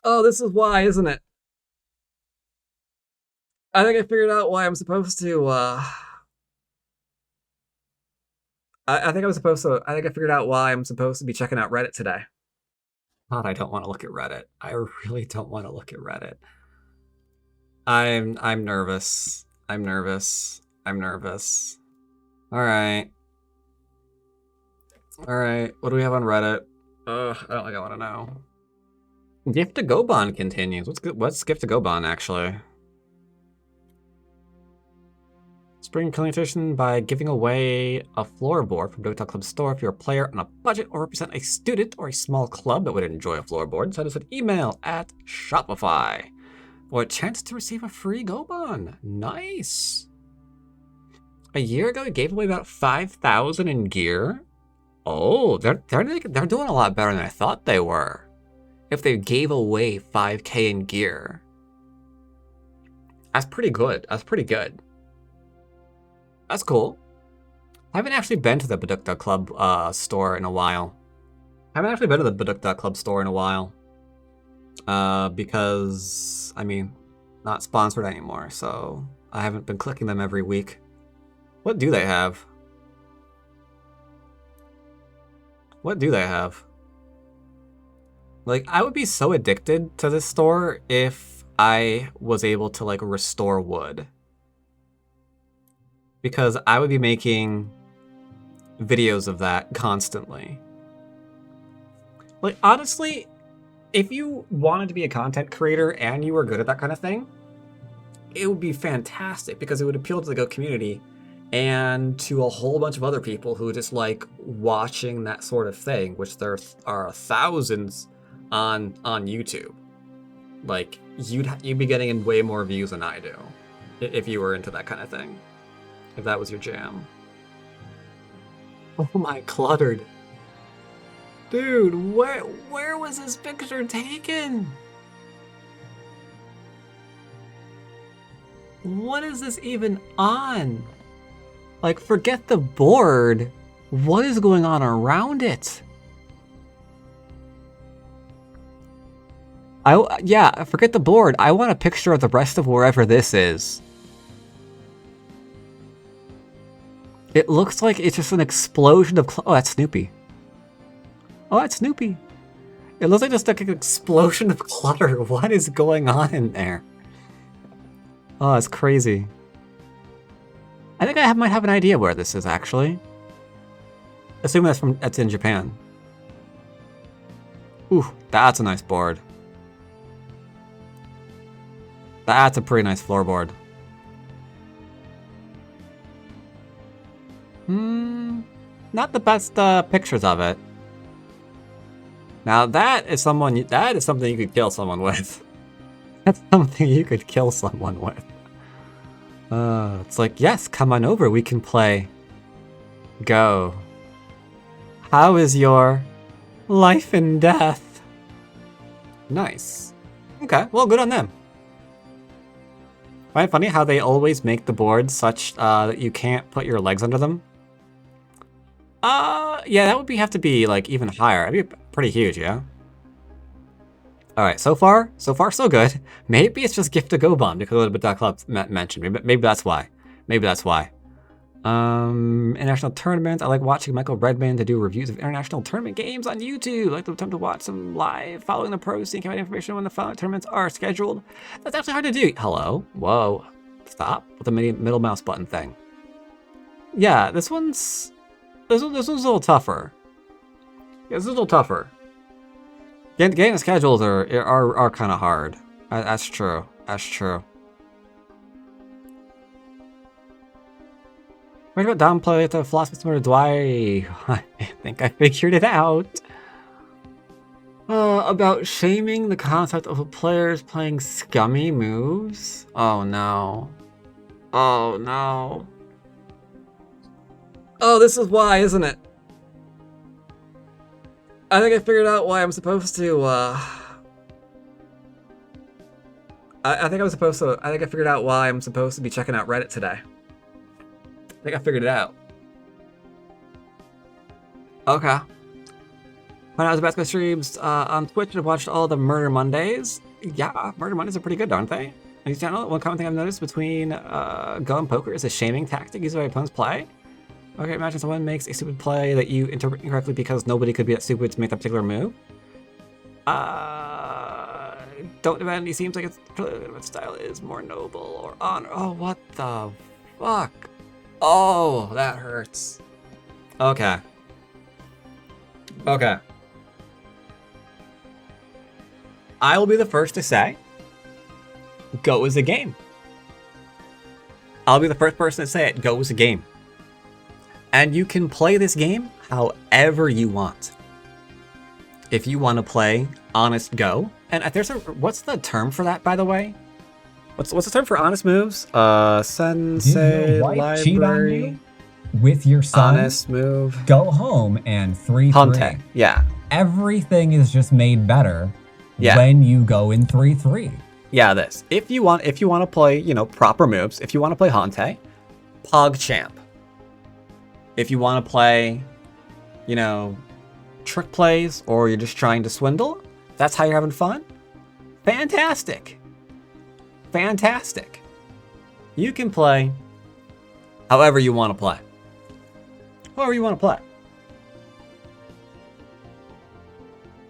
Oh, this is why, isn't it? I think I figured out why I'm supposed to, I think I think I figured out why I'm supposed to be checking out Reddit today. God, I don't want to look at Reddit. I really don't want to look at Reddit. I'm nervous. I'm nervous. I'm nervous. All right. All right. What do we have on Reddit? I don't think I want to know. Gift to Gobon continues. What's Gift to Gobon actually? Spring competition by giving away a floorboard from Dota Club store if you're a player on a budget or represent a student or a small club that would enjoy a floorboard. Send us an email at Shopify for a chance to receive a free Gobon. Nice. A year ago, we gave away about 5,000 in gear. Oh, they're doing a lot better than I thought they were. If they gave away 5K in gear, that's pretty good. That's pretty good. That's cool. I haven't actually been to the Badukta Club store in a while. Because, I mean, not sponsored anymore, so I haven't been clicking them every week. What do they have? What do they have? Like, I would be so addicted to this store if I was able to, like, restore wood. Because I would be making videos of that constantly. Like, honestly, if you wanted to be a content creator and you were good at that kind of thing, it would be fantastic because it would appeal to the Go community and to a whole bunch of other people who just like watching that sort of thing, which there are thousands on YouTube. Like, you'd be getting in way more views than I do if you were into that kind of thing. If that was your jam. Oh my, cluttered. Dude, where was this picture taken? What is this even on? Like, forget the board. What is going on around it? Yeah, forget the board. I want a picture of the rest of wherever this is. It looks like it's just an explosion of... Oh, that's Snoopy. Oh, that's Snoopy. It looks like just like an explosion of clutter. What is going on in there? Oh, it's crazy. I think I might have an idea where this is, actually. Assuming that's in Japan. Ooh, that's a nice board. That's a pretty nice floorboard. Not the best pictures of it. Now that is something you could kill someone with. That's something you could kill someone with. It's like, yes, come on over, we can play. Go. How is your life and death? Nice. Okay, well, good on them. Find it funny how they always make the boards such that you can't put your legs under them? Yeah, that would have to be like even higher. That'd be pretty huge, yeah? Alright, so far, so good. Maybe it's just Gift to Go Bomb because of what that club mentioned. Maybe that's why. Maybe that's why. International tournaments. I like watching Michael Redman to do reviews of international tournament games on YouTube. I like the time to watch them live, following the pros, seeing information when the tournaments are scheduled. That's actually hard to do. Hello? Whoa. Stop with the middle mouse button thing. Yeah, this one's a little tougher. Yeah, this is a little tougher. Getting the schedules are kind of hard. That's true. That's true. What about downplay the philosophy similar to Dwyrin? I think I figured it out. About shaming the concept of players playing scummy moves? Oh no. Oh no. Oh, this is why, isn't it? I think I figured out why I'm supposed to, I think I figured out why I'm supposed to be checking out Reddit today. I think I figured it out. Okay. When I was basketball streams on Twitch, I watched all the Murder Mondays. Yeah, Murder Mondays are pretty good, aren't they? On his channel, one common thing I've noticed between Go and poker is a shaming tactic used by opponents' play. Okay, imagine someone makes a stupid play that you interpret incorrectly because nobody could be that stupid to make that particular move. Don't defend. He seems like its style is more noble or honor. Oh, what the fuck? Oh, that hurts. Okay. Okay. I will be the first to say, Go is a game. I'll be the first person to say it. Go is a game. And you can play this game however you want. If you want to play honest Go, and there's what's the term for that, by the way? What's the term for honest moves? Sensei, Did your wife library, cheat on you with your son? honest move. Go home and 3-3. Hante, yeah. Everything is just made better Yeah. when you go in 3-3. Yeah, this. If you want to play, proper moves, if you want to play Hante, PogChamp. If you want to play, trick plays, or you're just trying to swindle, that's how you're having fun. Fantastic. Fantastic. You can play however you want to play. However you want to play.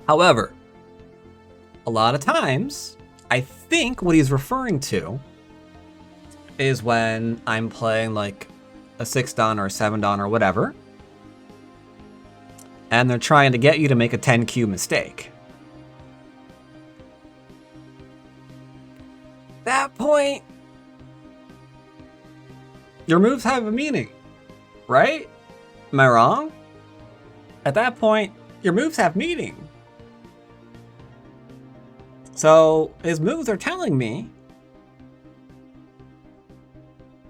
However, a lot of times, I think what he's referring to is when I'm playing like a 6-dan or a 7-dan or whatever, and they're trying to get you to make a 10Q mistake. At that point, your moves have a meaning, right? Am I wrong? At that point, your moves have meaning. So his moves are telling me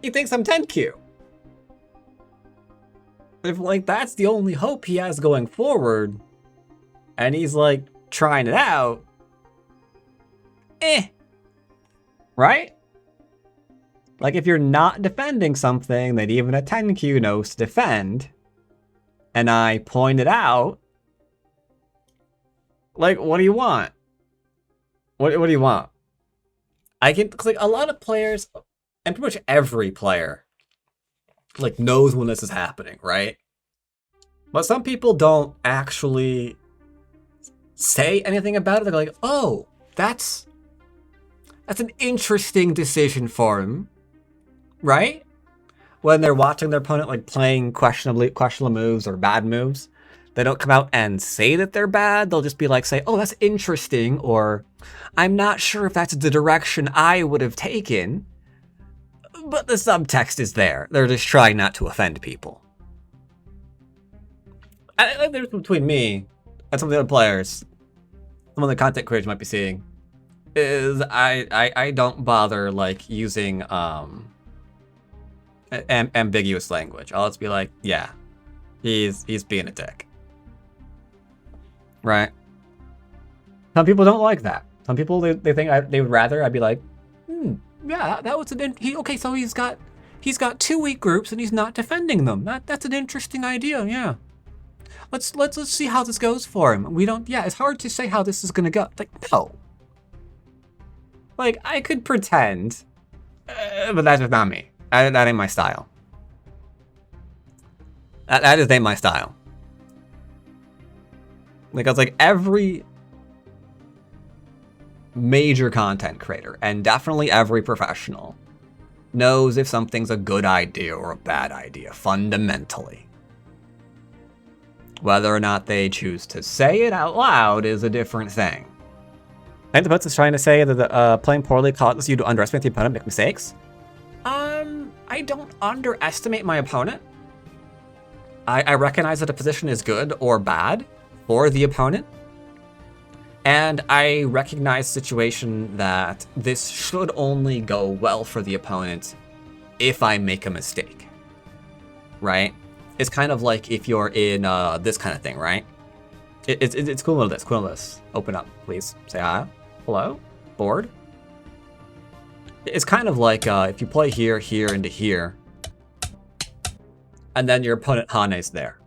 he thinks I'm 10Q. If that's the only hope he has going forward, and he's trying it out, right? If you're not defending something that even a 10Q knows to defend, and I point it out, what do you want? What do you want? I can, a lot of players, and pretty much every player, knows when this is happening, right? But some people don't actually say anything about it. They're like, oh, that's an interesting decision for him, right? When they're watching their opponent playing questionable moves or bad moves, they don't come out and say that they're bad. They'll just be say, oh, that's interesting, or I'm not sure if that's the direction I would have taken. But the subtext is there. They're just trying not to offend people. I think there's between me and some of the other players, some of the content creators might be seeing, is I don't bother using ambiguous language. I'll just be yeah, he's being a dick. Right? Some people don't like that. Some people they think they would rather I'd be yeah, that was okay. So he's got 2 weak groups and he's not defending them. That's an interesting idea. Yeah, let's see how this goes for him. We don't. Yeah, it's hard to say how this is gonna go. No. I could pretend, but that's just not me. That ain't my style. That just ain't my style. Because every major content creator, and definitely every professional, knows if something's a good idea or a bad idea, fundamentally. Whether or not they choose to say it out loud is a different thing. I think the post is trying to say that playing poorly causes you to underestimate the opponent, make mistakes. I don't underestimate my opponent. I recognize that a position is good or bad for the opponent. And I recognize the situation that this should only go well for the opponent if I make a mistake, right? It's kind of like if you're in this kind of thing, right? It's cool with this. Open up, please. Say hi. Hello? Board? It's kind of like if you play here, here, into here, and then your opponent Hane's there.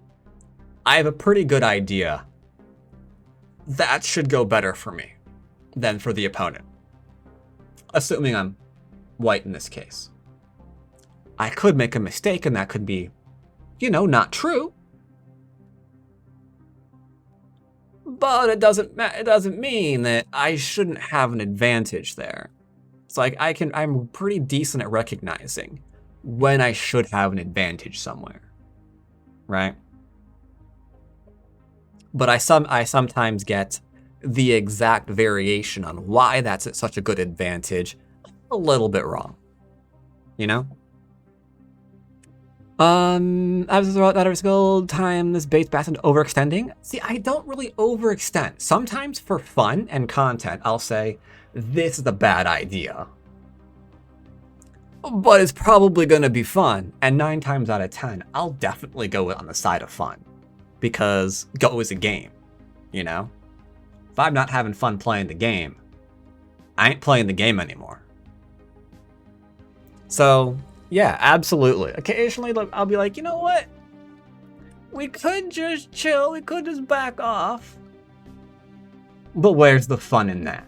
I have a pretty good idea that should go better for me than for the opponent. Assuming I'm white in this case. I could make a mistake and that could be, not true. But it doesn't mean that I shouldn't have an advantage there. It's like I'm pretty decent at recognizing when I should have an advantage somewhere. Right? But I sometimes get the exact variation on why that's such a good advantage a little bit wrong. As throughout that skill time, this baits back into overextending. See, I don't really overextend. Sometimes for fun and content, I'll say, this is a bad idea. But it's probably going to be fun. And 9 times out of 10, I'll definitely go on the side of fun. Because Go is a game, If I'm not having fun playing the game, I ain't playing the game anymore. So, yeah, absolutely. Occasionally, I'll be like, you know what? We could just chill. We could just back off. But where's the fun in that?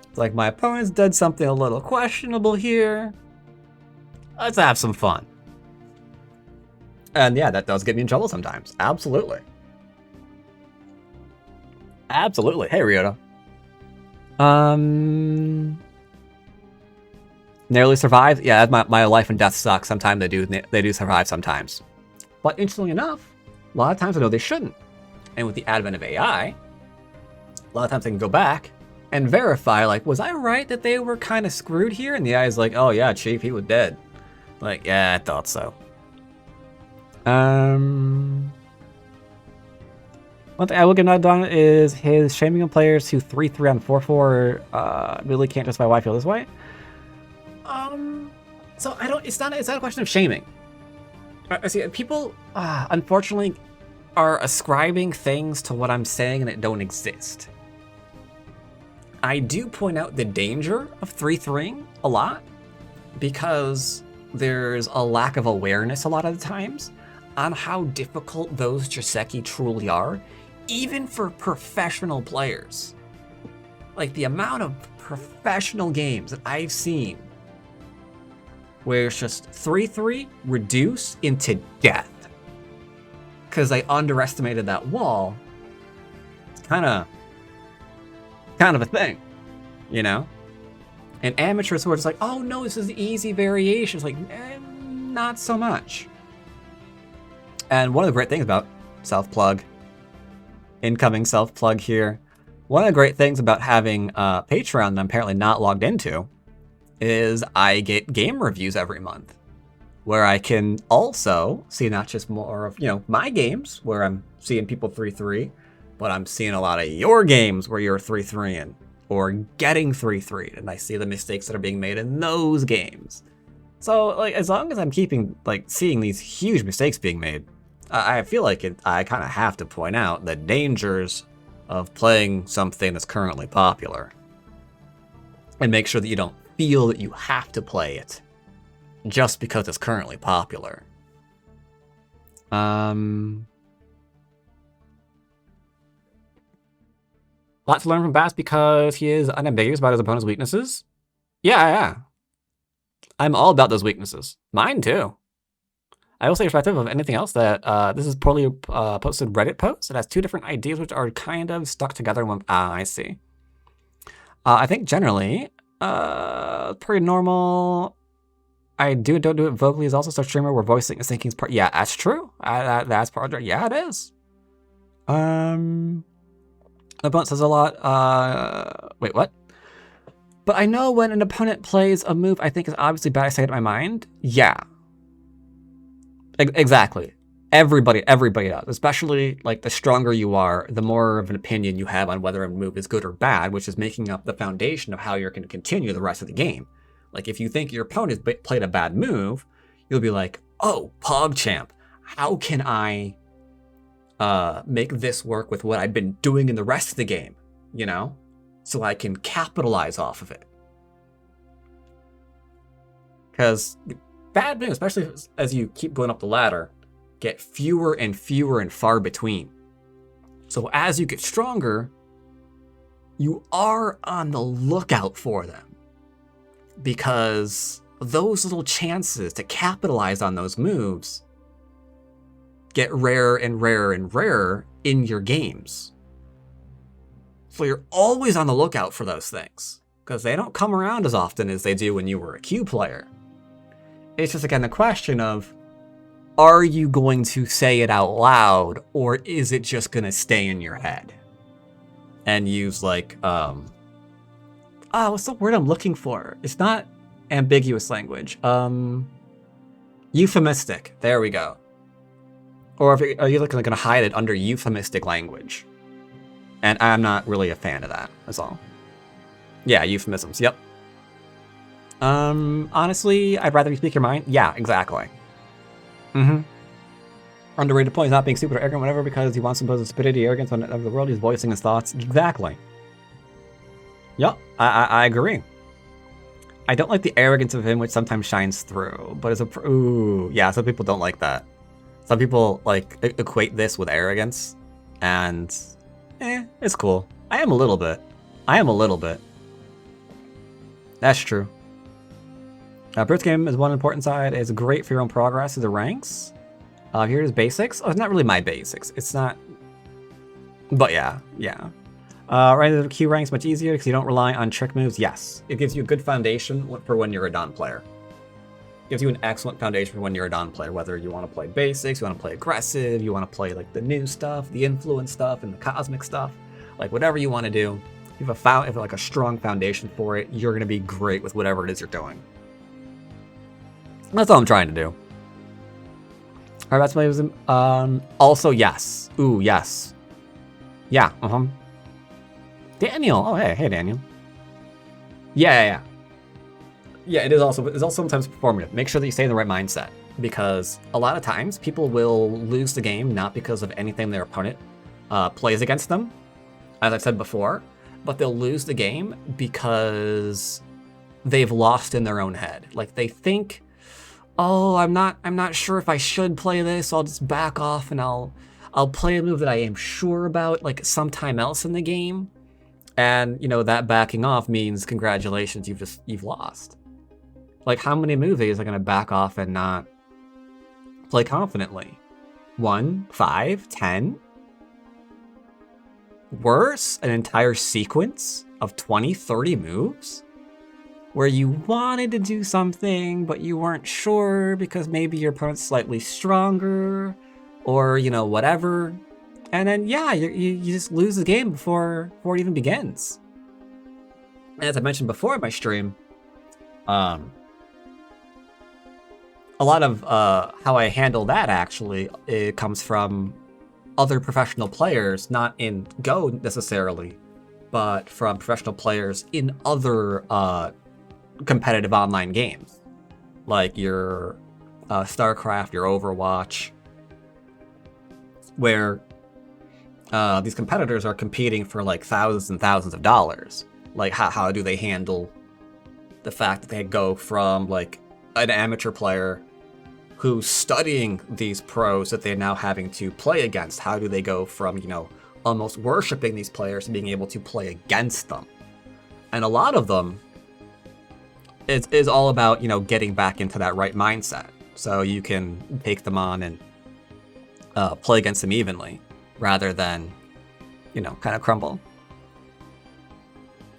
It's like my opponent's did something a little questionable here. Let's have some fun. And yeah, that does get me in trouble sometimes. Absolutely. Absolutely. Hey, Ryota. Narrowly survive? Yeah, my life and death sucks. Sometimes they do survive sometimes. But interestingly enough, a lot of times I know they shouldn't. And with the advent of AI, a lot of times I can go back and verify, like, was I right that they were kind of screwed here? And the AI is like, oh yeah, Chief, he was dead. Like, yeah, I thought so. One thing I will give not done is his shaming of players who 3-3 on 4-4 really can't justify why I feel this way. So it's not a question of shaming. I see people, unfortunately, are ascribing things to what I'm saying that don't exist. I do point out the danger of 3-3ing a lot because there's a lack of awareness a lot of the times on how difficult those Joseki truly are, even for professional players. Like the amount of professional games that I've seen where it's just 3-3 reduce into death because they underestimated that wall. It's kind of a thing, And amateurs who are just like, oh no, this is the easy variation. It's like, not so much. And one of the great things about self-plug, incoming self-plug here, one of the great things about having Patreon that I'm apparently not logged into is I get game reviews every month where I can also see not just more of, my games where I'm seeing people 3-3, but I'm seeing a lot of your games where you're 3-3ing or getting 3-3'd, and I see the mistakes that are being made in those games. So, like, as long as I'm seeing these huge mistakes being made, I feel like I kind of have to point out the dangers of playing something that's currently popular. And make sure that you don't feel that you have to play it just because it's currently popular. Lot to learn from Bass because he is unambiguous about his opponent's weaknesses. Yeah. I'm all about those weaknesses. Mine too. I will say, irrespective of anything else, that this is poorly posted Reddit post. It has 2 different ideas which are kind of stuck together in one. I see. I think generally, pretty normal. I don't do it vocally is also such streamer where voicing is thinking is part. Yeah, that's true. That's part of it. Yeah, it is. The opponent says a lot. Wait, what? But I know when an opponent plays a move I think is obviously bad, I say it in my mind. Yeah. Exactly. Everybody does. Especially, like, the stronger you are, the more of an opinion you have on whether a move is good or bad, which is making up the foundation of how you're going to continue the rest of the game. Like, if you think your opponent played a bad move, you'll be like, oh, PogChamp, how can I make this work with what I've been doing in the rest of the game, So I can capitalize off of it. Because bad moves, especially as you keep going up the ladder, get fewer and fewer and far between. So as you get stronger, you are on the lookout for them, because those little chances to capitalize on those moves get rarer and rarer and rarer in your games. So you're always on the lookout for those things, because they don't come around as often as they do when you were a Q player. It's just, again, the question of, are you going to say it out loud, or is it just going to stay in your head? And use, like, what's the word I'm looking for? It's not ambiguous language. Euphemistic. There we go. Or are you looking to hide it under euphemistic language? And I'm not really a fan of that, that's all. Yeah, euphemisms, yep. Honestly, I'd rather you speak your mind. Yeah, exactly. Underrated point is not being stupid or arrogant, whatever, because he wants to impose a stupidity, arrogance on the world. He's voicing his thoughts. Exactly. Yep, I agree. I don't like the arrogance of him, which sometimes shines through, but as a ooh, yeah, some people don't like that. Some people like equate this with arrogance, and it's cool. I am a little bit. That's true. Bird's game is one important side. It's great for your own progress through the ranks. Here's basics. Oh, it's not really my basics. It's not. But yeah. Right, the Q rank's much easier because you don't rely on trick moves. Yes, it gives you a good foundation for when you're a Dawn player. It gives you an excellent foundation for when you're a Dawn player, whether you want to play basics, you want to play aggressive, you want to play like the new stuff, the influence stuff, and the cosmic stuff. Like whatever you want to do, if you have like a strong foundation for it, you're going to be great with whatever it is you're doing. That's all I'm trying to do. All right, that's my also, yes. Ooh, yes. Yeah, Daniel. Oh, hey, Daniel. Yeah. Yeah, it is also sometimes performative. Make sure that you stay in the right mindset, because a lot of times people will lose the game not because of anything their opponent plays against them, as I've said before, but they'll lose the game because they've lost in their own head. Like they think, oh, I'm not sure if I should play this, so I'll just back off and I'll play a move that I am sure about like sometime else in the game. And, you know, that backing off means congratulations, you've lost. Like, how many movies are going to back off and not play confidently? 1, 5, 10? Worse, an entire sequence of 20, 30 moves? Where you wanted to do something, but you weren't sure because maybe your opponent's slightly stronger, or, you know, whatever. And then, yeah, you just lose the game before it even begins. And as I mentioned before in my stream, a lot of how I handle that, actually, it comes from other professional players, not in Go necessarily, but from professional players in other competitive online games, like your StarCraft, your Overwatch, where these competitors are competing for like thousands and thousands of dollars. Like how do they handle the fact that they go from like an amateur player who's studying these pros that they're now having to play against? How do they go from, you know, almost worshiping these players to being able to play against them? And a lot of them is all about, you know, getting back into that right mindset, so you can take them on and play against them evenly, rather than, you know, kind of crumble.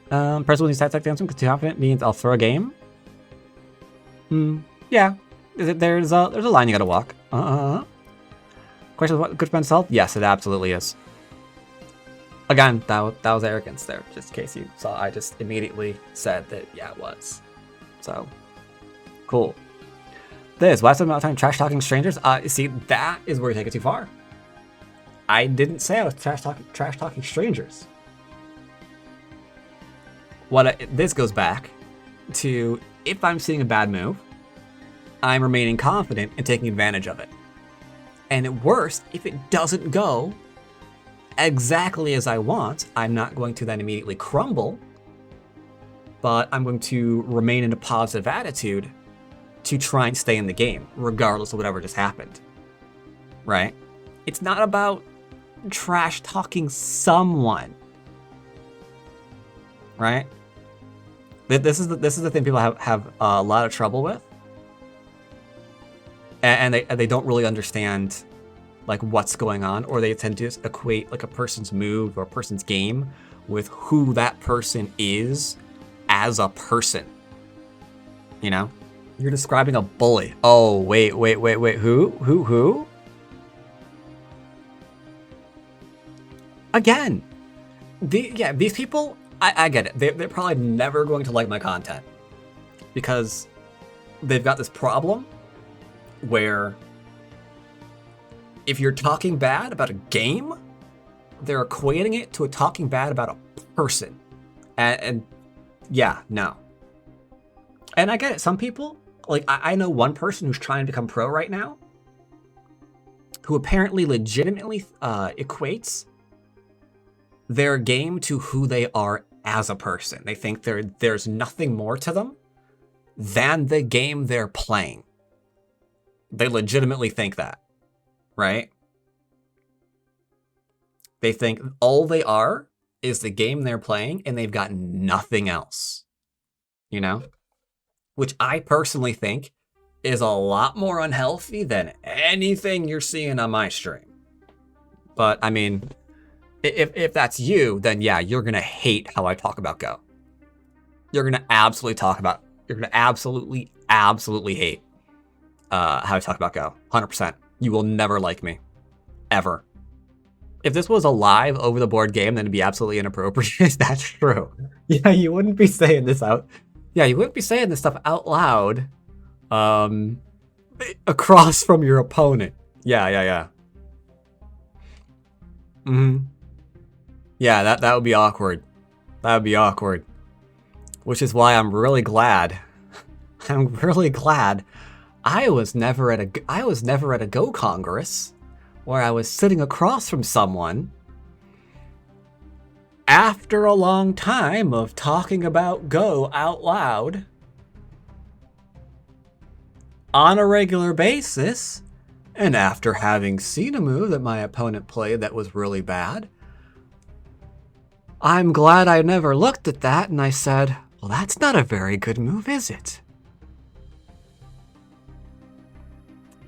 Person with stats like dancing because too confident means I'll throw a game. Yeah, there's a line you gotta walk. Question: what good for mental health? Yes, it absolutely is. Again, that was arrogance there, just in case you saw. I just immediately said that, yeah, it was. So, cool. This last amount of time trash talking strangers. See, that is where you take it too far. I didn't say I was trash talking strangers. This goes back to, if I'm seeing a bad move, I'm remaining confident and taking advantage of it. And at worst, if it doesn't go exactly as I want, I'm not going to then immediately crumble, but I'm going to remain in a positive attitude to try and stay in the game, regardless of whatever just happened. Right? It's not about trash talking someone, right? This is the thing people have a lot of trouble with, and they don't really understand like what's going on, or they tend to just equate like a person's move or a person's game with who that person is as a person. You know, you're describing a bully. Oh, wait, who? Again, these people, I get it. They're probably never going to like my content because they've got this problem where if you're talking bad about a game, they're equating it to talking bad about a person. And yeah, no. And I get it. Some people, like I know one person who's trying to become pro right now who apparently legitimately equates their game to who they are as a person. They think there's nothing more to them than the game they're playing. They legitimately think that, right? They think all they are is the game they're playing and they've got nothing else, you know? Which I personally think is a lot more unhealthy than anything you're seeing on my stream. But I mean, if that's you, then yeah, you're gonna hate how I talk about Go. You're gonna absolutely hate how I talk about Go. 100%. You will never like me, ever. If this was a live over the board game, then it'd be absolutely inappropriate. That's true. Yeah, you wouldn't be saying this out. Yeah, you wouldn't be saying this stuff out loud, across from your opponent. Yeah. Yeah, that would be awkward. That would be awkward. Which is why I'm really glad. I'm really glad I was never at a Go Congress where I was sitting across from someone after a long time of talking about Go out loud on a regular basis, and after having seen a move that my opponent played that was really bad, I'm glad I never looked at that and I said, well, that's not a very good move, is it?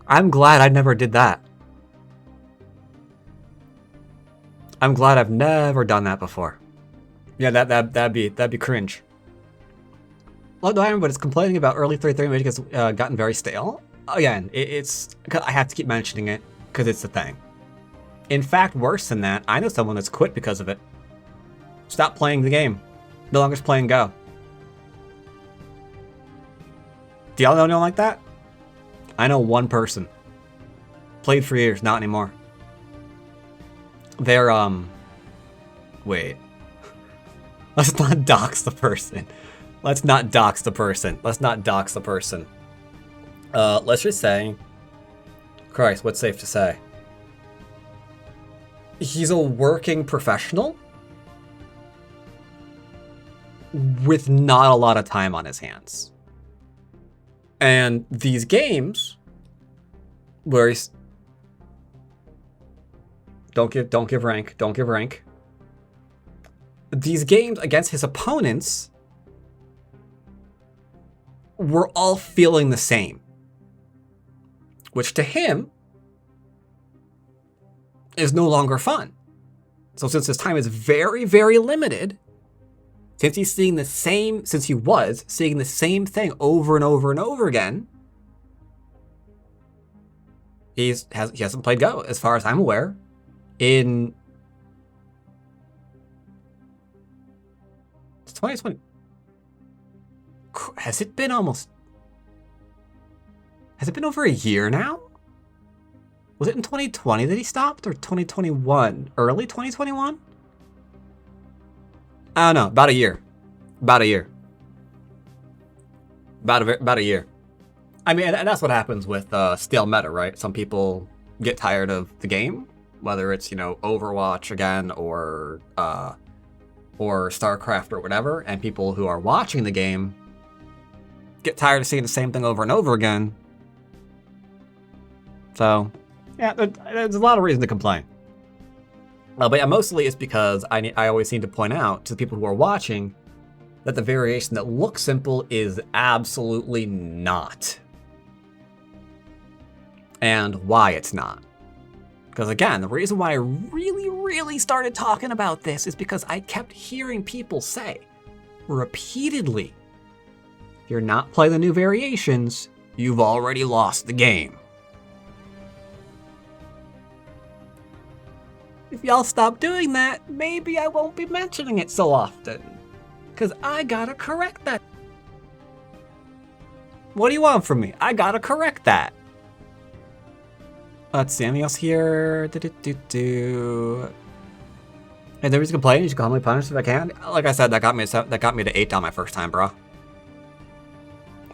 I'm glad I never did that. I'm glad I've never done that before. Yeah, that'd be cringe. Well, Dwyrin, but it's complaining about early 3.3 magic has gotten very stale. Again, it's I have to keep mentioning it because it's the thing. In fact, worse than that, I know someone that's quit because of it. Stopped playing the game. No longer playing Go. Do y'all know anyone like that? I know one person. Played for years, not anymore. They're, wait. Let's not dox the person. Let's not dox the person. Let's just say, Christ, what's safe to say? He's a working professional with not a lot of time on his hands. And these games where he's don't give rank. These games against his opponents were all feeling the same, which to him is no longer fun. So since his time is very, very limited, since he was seeing the same thing over and over and over again, he hasn't played Go, as far as I'm aware, in 2020. Has it been over a year now? Was it in 2020 that he stopped, or 2021? Early 2021? I don't know. About a year. About a year. I mean, and that's what happens with stale meta, right? Some people get tired of the game, whether it's, Overwatch again or StarCraft or whatever, and people who are watching the game get tired of seeing the same thing over and over again. So, yeah, there's a lot of reason to complain. But yeah, mostly it's because I always need to point out to the people who are watching that the variation that looks simple is absolutely not. And why it's not. Because again, the reason why I really started talking about this is because I kept hearing people say repeatedly, if you're not playing the new variations, you've already lost the game. If y'all stop doing that, maybe I won't be mentioning it so often. Because I gotta correct that. What do you want from me? I gotta correct that. Let's see, anything else here? Hey, nobody's complaining. You should call me punish if I can. Like I said, that got me to 8 down my first time, bro.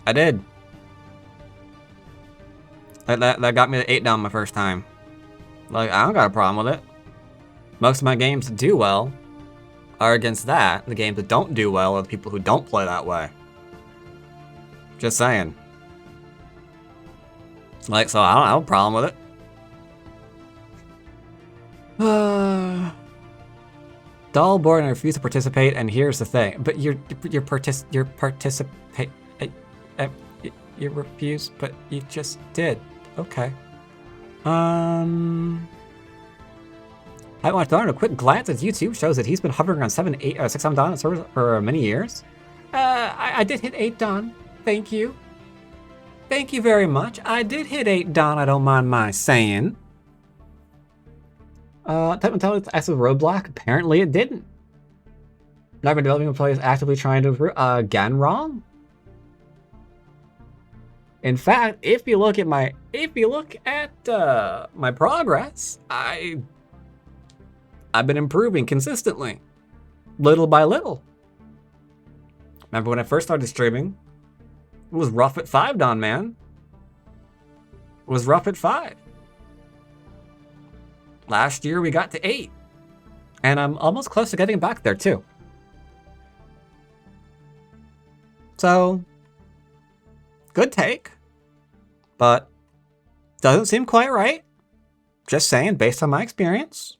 I did. That got me to 8 down my first time. Like, I don't got a problem with it. Most of my games that do well are against that. The games that don't do well are the people who don't play that way. Just saying. Like, so I don't have a problem with it. Doll born and refuse to participate, and here's the thing. But you participate. You refuse, but you just did. Okay. I want Dwyrin. A quick glance at YouTube shows that he's been hovering around 6 7 Dawn servers for many years. I did hit 8 Dawn. Thank you. Thank you very much. I did hit 8 Dawn. I don't mind my saying. Type mentality as a roadblock. Apparently, it didn't. Not been developing a play is actively trying to improve. Again, wrong. In fact, if you look at my progress, I've been improving consistently, little by little. Remember when I first started streaming? It was rough at 5, Don, man. It was rough at 5. Last year we got to 8. And I'm almost close to getting back there too. So, good take. But, doesn't seem quite right. Just saying, based on my experience.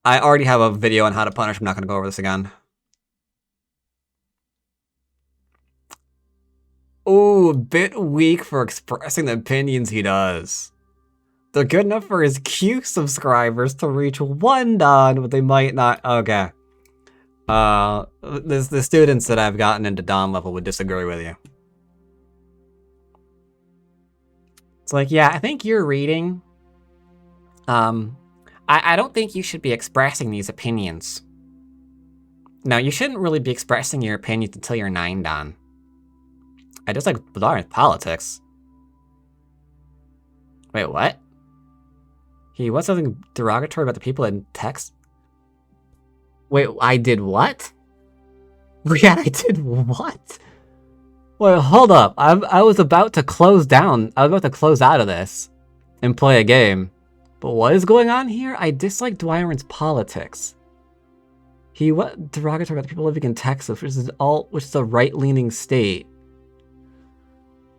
I already have a video on how to punish. I'm not going to go over this again. Ooh, a bit weak for expressing the opinions he does. They're good enough for his Q subscribers to reach 1 Don, but they might not. Okay. The students that I've gotten into Don level would disagree with you. It's like, yeah, I think you're reading. I don't think you should be expressing these opinions. No, you shouldn't really be expressing your opinions until you're 9 Don. I just like Dwyrin's politics. Wait, what? He wants something derogatory about the people in text? Wait, I did what? Yeah, I did what? Wait, hold up. I was about to close down. I was about to close out of this and play a game. But what is going on here? I dislike Dwyrin's politics. He what derogatory about the people living in Texas, which is a right-leaning state.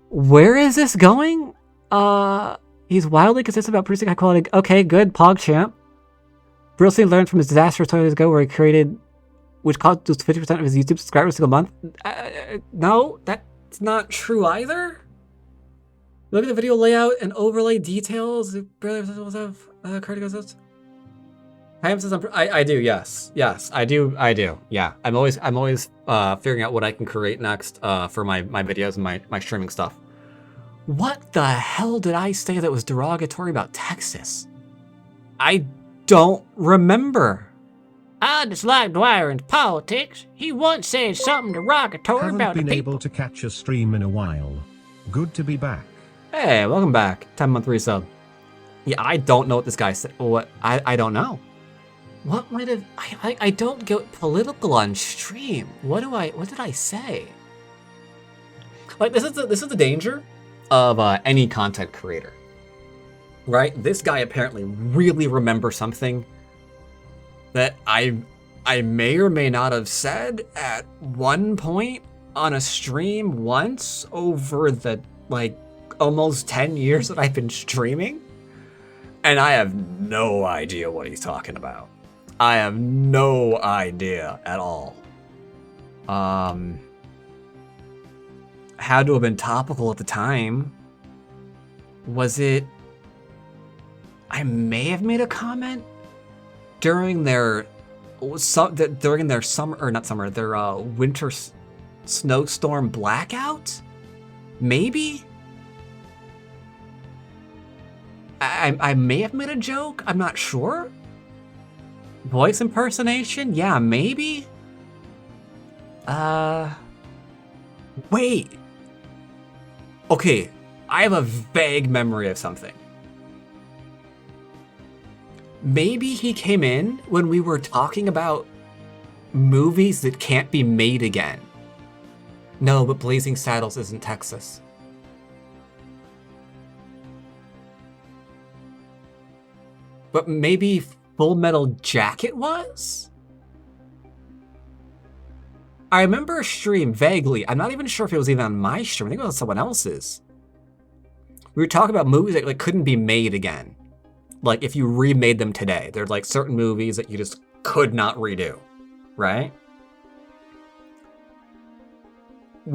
Where is this going? He's wildly consistent about producing high quality. Okay, good, PogChamp. Brilliantly learned from his disastrous 20 years ago where he created, which cost 50% of his YouTube subscribers a single month. No, that's not true either. Look at the video layout and overlay details. I do, yes. Yes, I do. Yeah, I'm always figuring out what I can create next for my videos and my streaming stuff. What the hell did I say that was derogatory about Texas? I don't remember. I dislike Dwyrin's politics. He once said something derogatory about the people. Haven't been able to catch a stream in a while. Good to be back. Hey, welcome back. 10-month resub. Yeah, I don't know what this guy said. What? I don't know. What might have... I don't get political on stream. What did I say? Like, this is the danger of any content creator. Right? This guy apparently really remembers something that I may or may not have said at one point on a stream once over the, like, almost 10 years that I've been streaming. And I have no idea what he's talking about. I have no idea at all. Had to have been topical at the time. Was it... I may have made a comment during their summer, or not summer, their winter snowstorm blackout? Maybe? I may have made a joke, I'm not sure. Voice impersonation? Yeah, maybe? Wait. Okay, I have a vague memory of something. Maybe he came in when we were talking about movies that can't be made again. No, but Blazing Saddles isn't Texas. But maybe Full Metal Jacket was? I remember a stream vaguely. I'm not even sure if it was even on my stream. I think it was on someone else's. We were talking about movies that like couldn't be made again. Like if you remade them today, there's like certain movies that you just could not redo, right?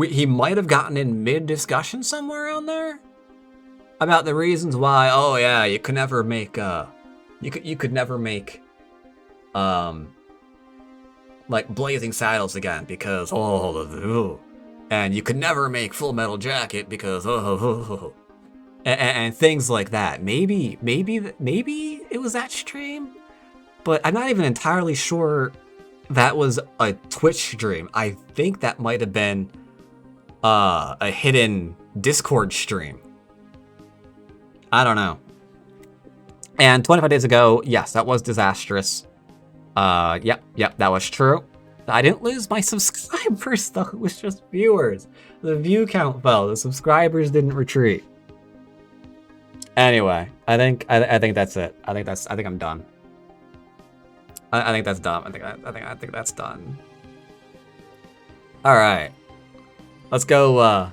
He might have gotten in mid-discussion somewhere around there about the reasons why. Oh yeah, you could never make you could never make like Blazing Saddles again because and you could never make Full Metal Jacket because and things like that. Maybe it was that stream, but I'm not even entirely sure that was a Twitch stream. I think that might have been a hidden Discord stream. I don't know. And 25 days ago, yes, that was disastrous. Yep, that was true. I didn't lose my subscribers though, it was just viewers. The view count fell, the subscribers didn't retreat. Anyway, I think that's it. I think I'm done. I think that's dumb. I think that's done. All right, let's go.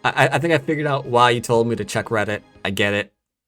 I think I figured out why you told me to check Reddit. I get it.